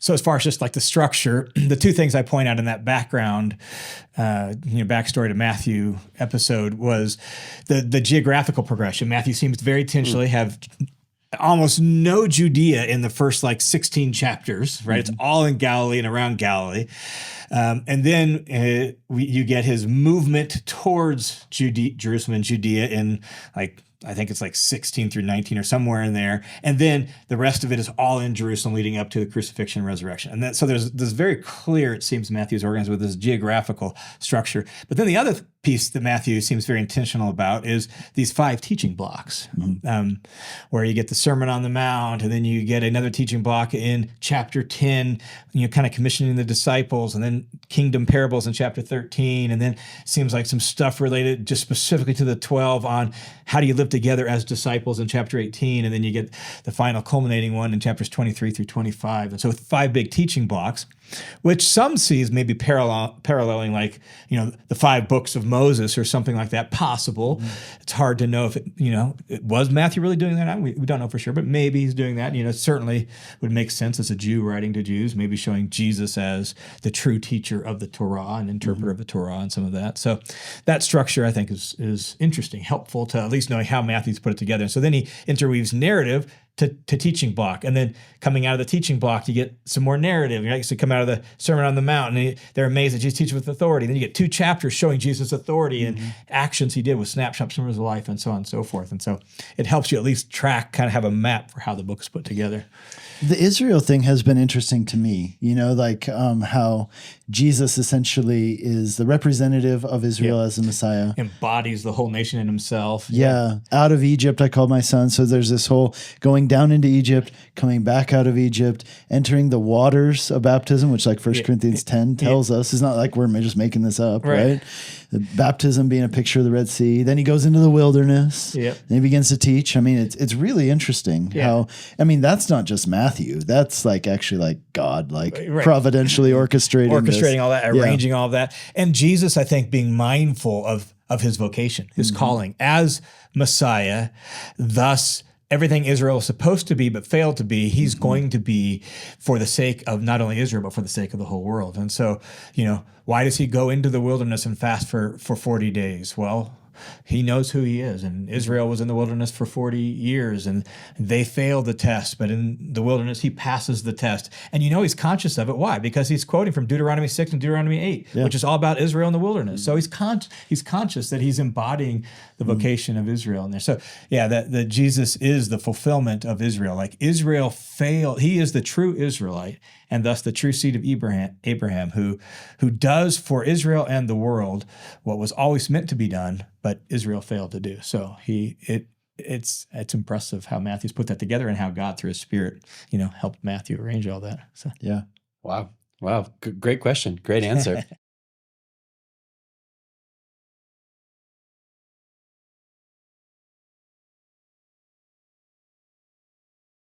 So as far as just like the structure, the two things I point out in that background, backstory to Matthew episode was the geographical progression. Matthew seems to very intentionally have almost no Judea in the first like 16 chapters, right? It's all in Galilee and around Galilee. And then you get his movement towards Jerusalem and Judea in like, I think it's like 16 through 19 or somewhere in there. And then the rest of it is all in Jerusalem leading up to the crucifixion and resurrection. And so there's this very clear, it seems Matthew's organized with this geographical structure. But then the other piece that Matthew seems very intentional about is these 5 teaching blocks, where you get the Sermon on the Mount, and then you get another teaching block in chapter 10, kind of commissioning the disciples, and then kingdom parables in chapter 13, and then seems like some stuff related just specifically to the 12 on how do you live together as disciples in chapter 18, and then you get the final culminating one in chapters 23 through 25. And so 5 big teaching blocks, which some sees maybe paralleling like, the 5 books of Moses or something like that, possible. It's hard to know if it was Matthew really doing that. We don't know for sure, but maybe he's doing that. It certainly would make sense as a Jew writing to Jews, maybe showing Jesus as the true teacher of the Torah and interpreter of the Torah and some of that. So that structure, I think, is interesting, helpful to at least knowing how Matthew's put it together. So then he interweaves narrative to teaching block. And then coming out of the teaching block, you get some more narrative. Right? So come out of the Sermon on the Mount, and they're amazed that Jesus teaches with authority. Then you get 2 chapters showing Jesus' authority and actions he did with snapshots from his life and so on and so forth. And so it helps you at least track, kind of have a map for how the book is put together. The Israel thing has been interesting to me, how Jesus essentially is the representative of Israel as the Messiah. Embodies the whole nation in himself. Yeah. Out of Egypt, I called my son. So there's this whole going down into Egypt, coming back out of Egypt, entering the waters of baptism, which like 1 Corinthians 10 tells us. It's not like we're just making this up, right? The baptism being a picture of the Red Sea. Then he goes into the wilderness. Yep. Then he begins to teach. I mean, it's really interesting how, that's not just Matthew. That's like actually like God, like providentially orchestrating all that, arranging all of that. And Jesus, I think, being mindful of his vocation, his calling as Messiah, thus everything Israel is supposed to be but failed to be, he's going to be for the sake of not only Israel, but for the sake of the whole world. And so, why does he go into the wilderness and fast for 40 days? Well, he knows who he is. And Israel was in the wilderness for 40 years and they failed the test. But in the wilderness, he passes the test. And he's conscious of it. Why? Because he's quoting from Deuteronomy 6 and Deuteronomy 8, which is all about Israel in the wilderness. So he's conscious that he's embodying the vocation of Israel in there. So that Jesus is the fulfillment of Israel. Like Israel failed. He is the true Israelite and thus the true seed of Abraham who does for Israel and the world what was always meant to be done, but Israel failed to do. So it's impressive how Matthew's put that together and how God through his Spirit, helped Matthew arrange all that. So Wow. Great question. Great answer.